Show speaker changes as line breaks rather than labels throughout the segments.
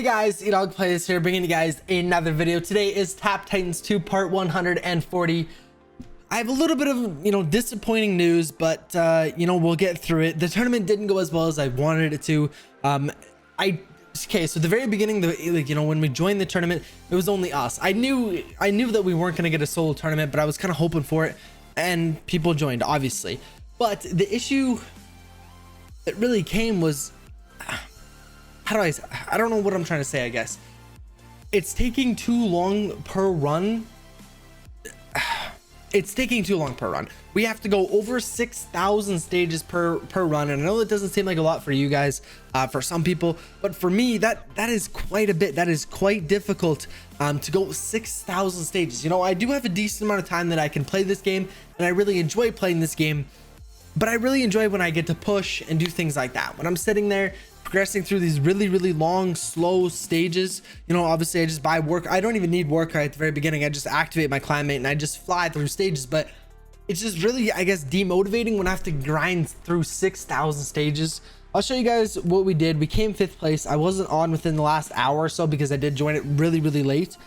guys, EdogPlays here, bringing you guys another video. Today is Tap Titans 2 part 140. I have a little bit of disappointing news, but we'll get through it. The tournament didn't go as well as I wanted it to. Okay, so at the very beginning, when we joined the tournament, it was only us. I knew that we weren't gonna get a solo tournament, but I was kind of hoping for it, and people joined, obviously. But the issue that really came was, I don't know what I'm trying to say. I guess it's taking too long per run. It's taking too long per run. We have to go over 6,000 stages per run, and I know that doesn't seem like a lot for you guys, for some people, but for me that is quite a bit. That is quite difficult to go 6,000 stages. I do have a decent amount of time that I can play this game, and I really enjoy playing this game, but I really enjoy when I get to push and do things like that. When I'm sitting there progressing through these really long slow stages, obviously I just buy work. I don't even need work right at the very beginning. I just activate my clanmate and I just fly through stages. But it's just really, I guess, demotivating when I have to grind through 6,000 stages. I'll show you guys what we did. We came 5th place. I wasn't on within the last hour or so because I did join it really late.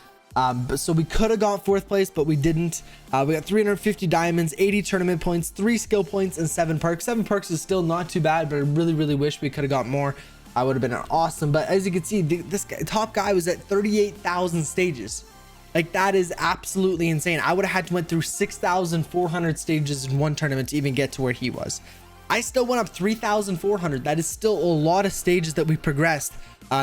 So we could have got 4th place, but we didn't. We got 350 diamonds, 80 tournament points, 3 skill points, and 7 perks. 7 perks is still not too bad, but I really wish we could have got more. I would have been awesome. But as you can see, this guy, top guy, was at 38,000 stages. Like, that is absolutely insane. I would have had to went through 6,400 stages in one tournament to even get to where he was. I still went up 3,400. That is still a lot of stages that we progressed.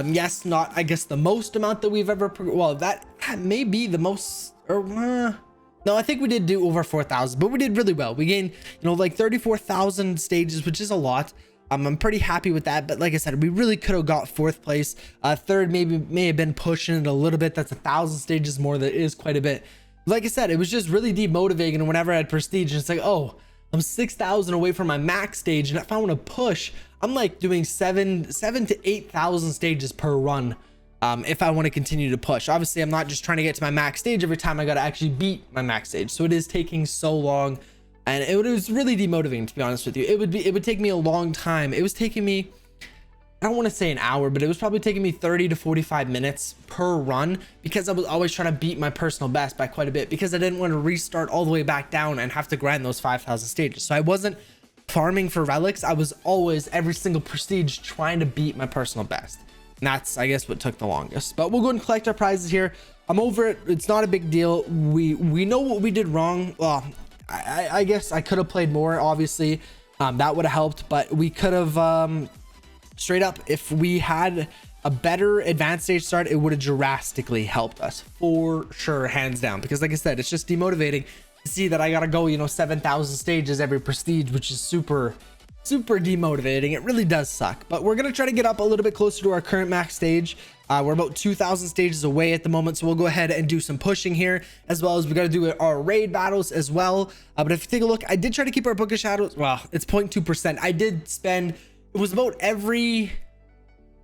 Yes, not, I guess, the most amount that we've ever, well, that may be the most, or no, I think we did do over 4,000, but we did really well. We gained, like 34,000 stages, which is a lot. I'm pretty happy with that, but like I said, we really could have got 4th place. 3rd may have been pushing it a little bit. That's 1,000 stages more. That is quite a bit. Like I said, it was just really demotivating. And whenever I had prestige, and it's like, oh, I'm 6,000 away from my max stage, and if I want to push, I'm like doing 7 to 8,000 stages per run. If I want to continue to push, obviously I'm not just trying to get to my max stage every time. I got to actually beat my max stage, so it is taking so long. And it was really demotivating, to be honest with you. It would take me a long time. It was taking me, I don't want to say an hour, but it was probably taking me 30 to 45 minutes per run, because I was always trying to beat my personal best by quite a bit, because I didn't want to restart all the way back down and have to grind those 5,000 stages. So I wasn't farming for relics. I was always, every single prestige, trying to beat my personal best. And that's, I guess, what took the longest. But we'll go and collect our prizes here. I'm over it. It's not a big deal. We know what we did wrong. Well, I guess I could have played more, obviously. That would have helped, but we could have, straight up, if we had a better advanced stage start, it would have drastically helped us, for sure, hands down. Because like I said, it's just demotivating to see that I gotta go 7,000 stages every prestige, which is super demotivating. It really does suck. But we're gonna try to get up a little bit closer to our current max stage. We're about 2,000 stages away at the moment, so we'll go ahead and do some pushing here, as well as we got to do our raid battles as well. But if you take a look, I did try to keep our Book of Shadows. Well, it's 0.2%. I did spend, it was about every,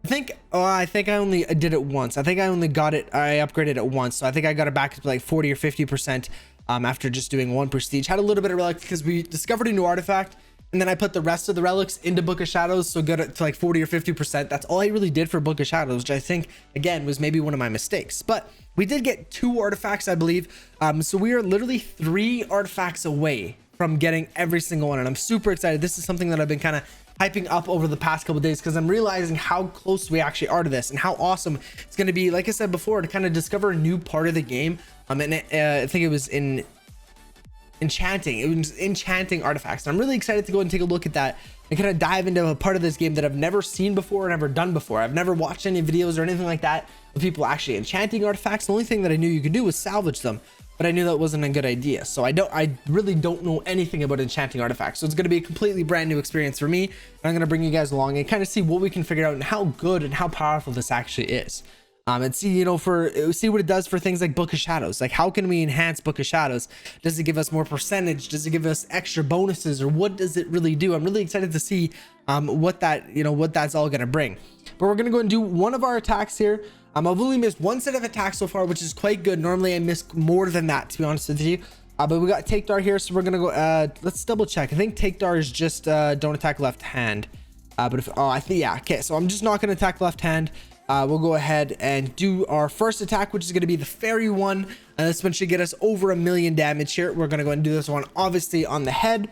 I think I only did it once. I think I only got it, I upgraded it once, so I think I got it back to like 40 or 50% after just doing one prestige. Had a little bit of relic because we discovered a new artifact, and then I put the rest of the relics into Book of Shadows, so got it to like 40 or 50%. That's all I really did for Book of Shadows, which I think, again, was maybe one of my mistakes. But we did get 2 artifacts, I believe. So we are literally 3 artifacts away from getting every single one, and I'm super excited. This is something that I've been kind of hyping up over the past couple days, because I'm realizing how close we actually are to this, and how awesome it's going to be, like I said before, to kind of discover a new part of the game. And I think it was in enchanting artifacts, and I'm really excited to go and take a look at that and kind of dive into a part of this game that I've never seen before, never done before. I've never watched any videos or anything like that of people actually enchanting artifacts. The only thing that I knew you could do was salvage them, but I knew that wasn't a good idea. So I really don't know anything about enchanting artifacts, so it's going to be a completely brand new experience for me, and I'm going to bring you guys along and kind of see what we can figure out and how good and how powerful this actually is. And see, see what it does for things like Book of Shadows. Like, how can we enhance Book of Shadows? Does it give us more percentage? Does it give us extra bonuses, or what does it really do? I'm really excited to see what that's all gonna bring. But we're gonna go and do one of our attacks here. I've only missed 1 set of attacks so far, which is quite good. Normally I miss more than that, to be honest with you. But we got Take Dart here, so we're gonna go. Let's double check. I think Take Dart is just don't attack left hand. But if I think, yeah, okay, so I'm just not gonna attack left hand. we'll go ahead and do our first attack, which is going to be the fairy one, and this one should get us over 1 million damage here. We're going to go and do this one obviously on the head,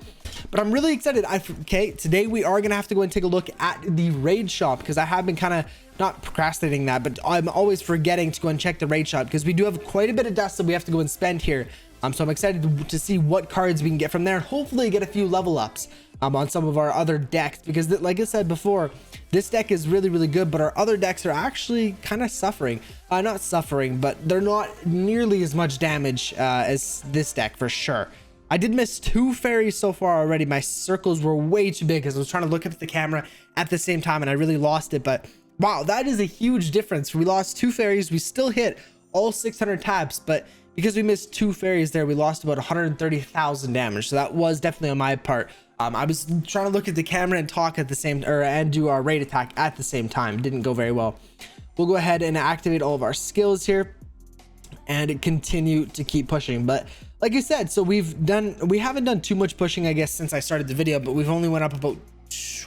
but I'm really excited. Okay, today we are going to have to go and take a look at the raid shop, because I have been kind of not procrastinating that, but I'm always forgetting to go and check the raid shop, because we do have quite a bit of dust that we have to go and spend here. So I'm excited to see what cards we can get from there, and hopefully get a few level ups on some of our other decks, because like I said before, this deck is really, really good, but our other decks are actually kind of suffering. Not suffering, but they're not nearly as much damage as this deck for sure. I did miss 2 fairies so far already. My circles were way too big because I was trying to look up at the camera at the same time, and I really lost it. But wow, that is a huge difference. We lost 2 fairies. We still hit all 600 taps, but because we missed 2 fairies there, we lost about 130,000 damage. So that was definitely on my part. I was trying to look at the camera and talk at the same, and do our raid attack at the same time. Didn't go very well. We'll go ahead and activate all of our skills here and continue to keep pushing. But like I said, so we haven't done too much pushing, I guess, since I started the video, but we've only went up about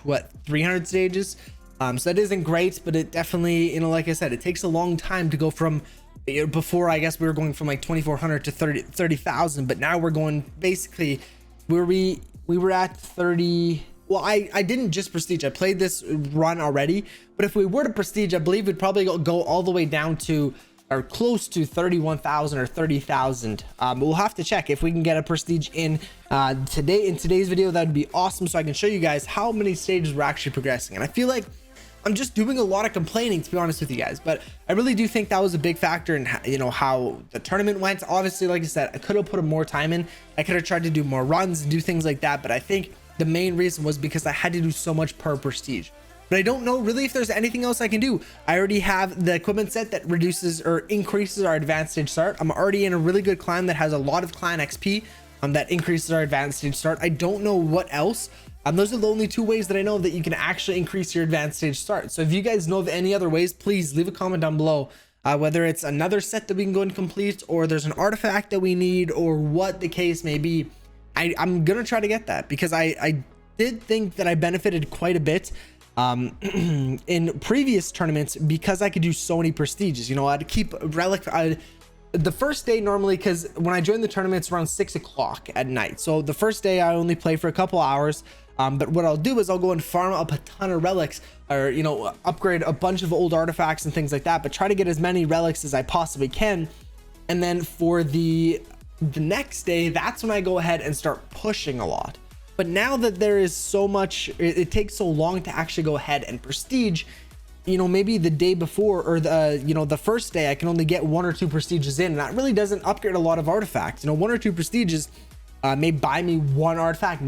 what, 300 stages. So that isn't great, but it definitely, you know, like I said, it takes a long time to go from, before I guess we were going from like 2,400 to 30,000, but now we're going basically where we were at 30. Well, I didn't just prestige. I played this run already, but if we were to prestige, I believe we'd probably go all the way down to, or close to 31,000 or 30,000. But we'll have to check if we can get a prestige in today's video. That'd be awesome, so I can show you guys how many stages we're actually progressing. And I feel like I'm just doing a lot of complaining, to be honest with you guys, but I really do think that was a big factor in, you know, how the tournament went. Obviously, like I said, I could have put more time in. I could have tried to do more runs and do things like that, but I think the main reason was because I had to do so much per prestige. But I don't know really if there's anything else I can do. I already have the equipment set that reduces or increases our advanced stage start. I'm already in a really good clan that has a lot of clan XP that increases our advanced stage start. I don't know what else. Those are the only 2 ways that I know that you can actually increase your advanced stage start. So if you guys know of any other ways, please leave a comment down below, whether it's another set that we can go and complete, or there's an artifact that we need, or what the case may be. I'm gonna try to get that, because I did think that I benefited quite a bit in previous tournaments, because I could do so many prestiges. You know, I'd keep relic the first day normally, because when I joined the tournament, it's around 6 o'clock at night. So the first day I only play for a couple hours. But what I'll do is I'll go and farm up a ton of relics, or, you know, upgrade a bunch of old artifacts and things like that, but try to get as many relics as I possibly can. And then for the next day, that's when I go ahead and start pushing a lot. But now that there is so much, it takes so long to actually go ahead and prestige, you know, maybe the day before, or the first day, I can only get 1 or 2 prestiges in, and that really doesn't upgrade a lot of artifacts. You know, 1 or 2 prestiges may buy me 1 artifact,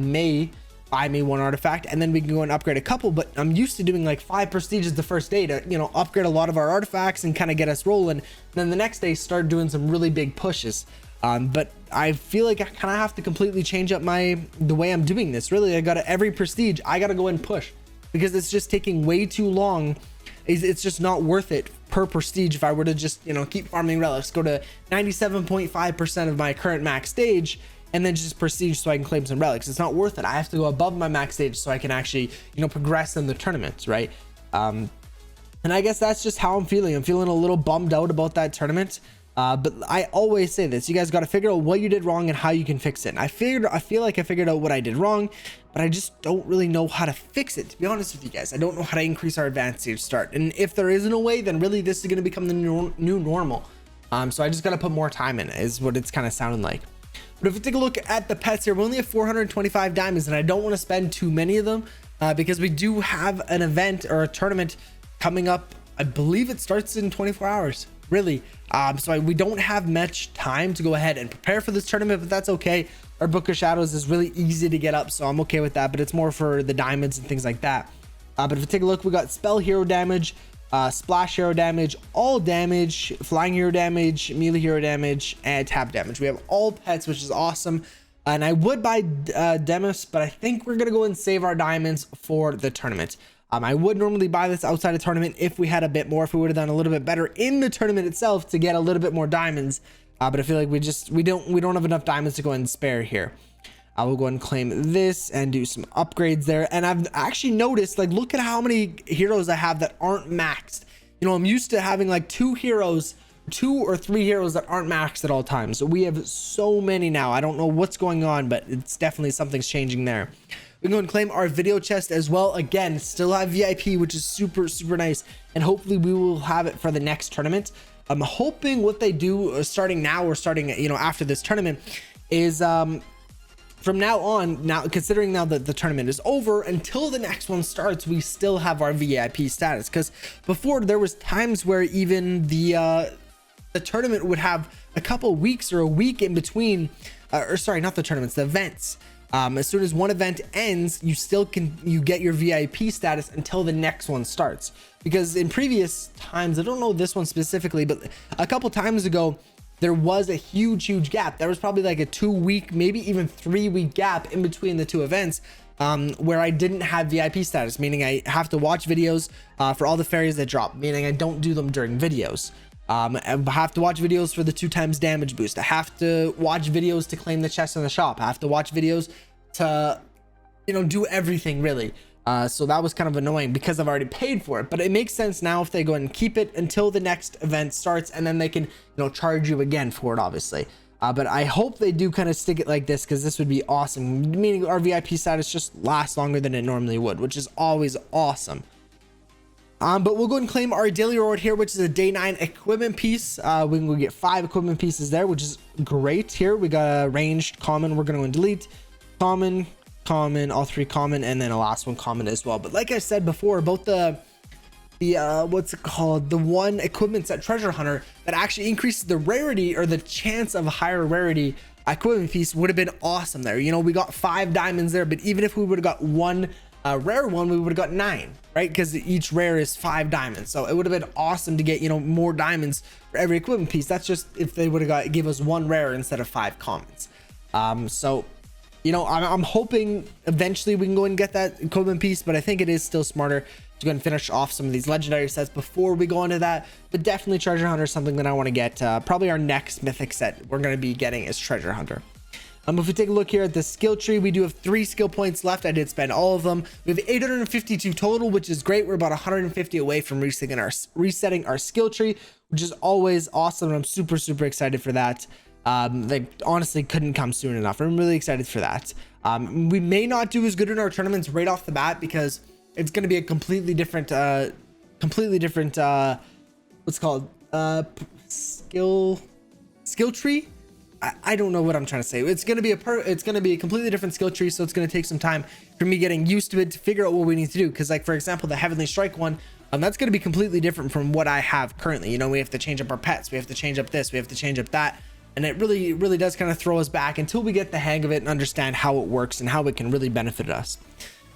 and then we can go and upgrade a couple. But I'm used to doing like 5 prestiges the first day to, you know, upgrade a lot of our artifacts and kind of get us rolling. And then the next day start doing some really big pushes. But I feel like I kind of have to completely change up the way I'm doing this. Really, every prestige I gotta go and push, because it's just taking way too long. It's just not worth it per prestige if I were to just, you know, keep farming relics, go to 97.5% of my current max stage, and then just prestige so I can claim some relics. It's not worth it. I have to go above my max stage so I can actually, you know, progress in the tournaments, right? And I guess that's just how I'm feeling. I'm feeling a little bummed out about that tournament. But I always say this: you guys got to figure out what you did wrong and how you can fix it. And I feel like I figured out what I did wrong, but I just don't really know how to fix it, to be honest with you guys. I don't know how to increase our advanced stage start, and if there isn't a way, then really this is going to become the new normal. So I just got to put more time in, is what it's kind of sounding like. But if we take a look at the pets here, we only have 425 diamonds, and I don't want to spend too many of them, because we do have an event or a tournament coming up. I believe it starts in 24 hours. Really. So we don't have much time to go ahead and prepare for this tournament, but that's okay. Our Book of Shadows is really easy to get up, so I'm okay with that, but it's more for the diamonds and things like that. But if we take a look, we got spell hero damage, splash hero damage, all damage, flying hero damage, melee hero damage, and tap damage. We have all pets, which is awesome. And I would buy Demus, but I think we're gonna go and save our diamonds for the tournament. I would normally buy this outside of tournament if we had a bit more, if we would have done a little bit better in the tournament itself to get a little bit more diamonds. But I feel like we don't have enough diamonds to go and spare here. I will go and claim this and do some upgrades there. And I've actually noticed, like, look at how many heroes I have that aren't maxed. You know, I'm used to having like two or three heroes that aren't maxed at all times. So we have so many now. I don't know what's going on, but it's definitely something's changing there. We can go and claim our video chest as well. Again, still have VIP, which is super nice, and hopefully we will have it for the next tournament. I'm hoping what they do starting now or starting, you know, after this tournament is from now on, now considering now that the tournament is over, until the next one starts, we still have our VIP status. Because before, there was times where even the tournament would have a couple weeks or a week in between, or sorry, not the tournaments, the events. As soon as one event ends, you get your VIP status until the next one starts. Because in previous times, I don't know this one specifically, but a couple times ago, there was a huge gap. There was probably like a 2-week, maybe even 3-week gap in between the two events, where I didn't have VIP status, meaning I have to watch videos for all the fairies that drop, meaning I don't do them during videos. I have to watch videos for the 2x damage boost. I have to watch videos to claim the chest in the shop. I have to watch videos to, you know, do everything really. So that was kind of annoying because I've already paid for it, but it makes sense now if they go and keep it until the next event starts, and then they can, you know, charge you again for it, obviously. But I hope they do kind of stick it like this, because this would be awesome, meaning our VIP status just lasts longer than it normally would, which is always awesome. But we'll go and claim our daily reward here, which is a day 9 equipment piece. We can go get 5 equipment pieces there, which is great. Here we got a ranged common. We're gonna go and delete common, all 3 common, and then a last one common as well. But like I said before about the what's it called, the one equipment set treasure hunter that actually increases the rarity or the chance of a higher rarity equipment piece, would have been awesome there. You know, we got 5 diamonds there, but even if we would have got one rare one, we would have got 9, right? Because each rare is 5 diamonds. So it would have been awesome to get, you know, more diamonds for every equipment piece. That's just if they would have give us 1 rare instead of 5 commons. So, you know, I'm hoping eventually we can go and get that equipment piece, but I think it is still smarter to go and finish off some of these legendary sets before we go into that. But definitely treasure hunter is something that I want to get. Probably our next mythic set we're going to be getting is treasure hunter. If we take a look here at the skill tree, we do have 3 skill points left. I did spend all of them. We have 852 total, which is great. We're about 150 away from resetting our skill tree, which is always awesome. And I'm super excited for that. They honestly couldn't come soon enough. I'm really excited for that. We may not do as good in our tournaments right off the bat, because it's going to be a completely different what's called skill tree. I don't know what I'm trying to say. It's going to be a completely different skill tree, so it's going to take some time for me getting used to it to figure out what we need to do. Because, like, for example, the Heavenly Strike one, that's going to be completely different from what I have currently. You know, we have to change up our pets, we have to change up this, we have to change up that, and it really does kind of throw us back until we get the hang of it and understand how it works and how it can really benefit us.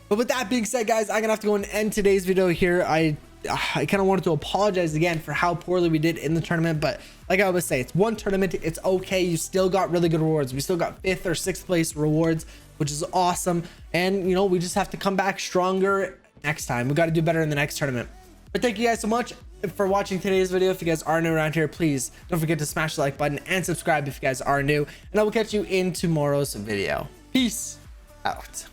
But with that being said, guys, I'm gonna have to go and end today's video here. I kind of wanted to apologize again for how poorly we did in the tournament, but like I always say, it's one tournament, it's okay. You still got really good rewards. We still got 5th or 6th place rewards, which is awesome. And you know, we just have to come back stronger next time. We got to do better in the next tournament. But thank you guys so much for watching today's video. If you guys are new around here, please don't forget to smash the like button and subscribe if you guys are new, and I will catch you in tomorrow's video. Peace out.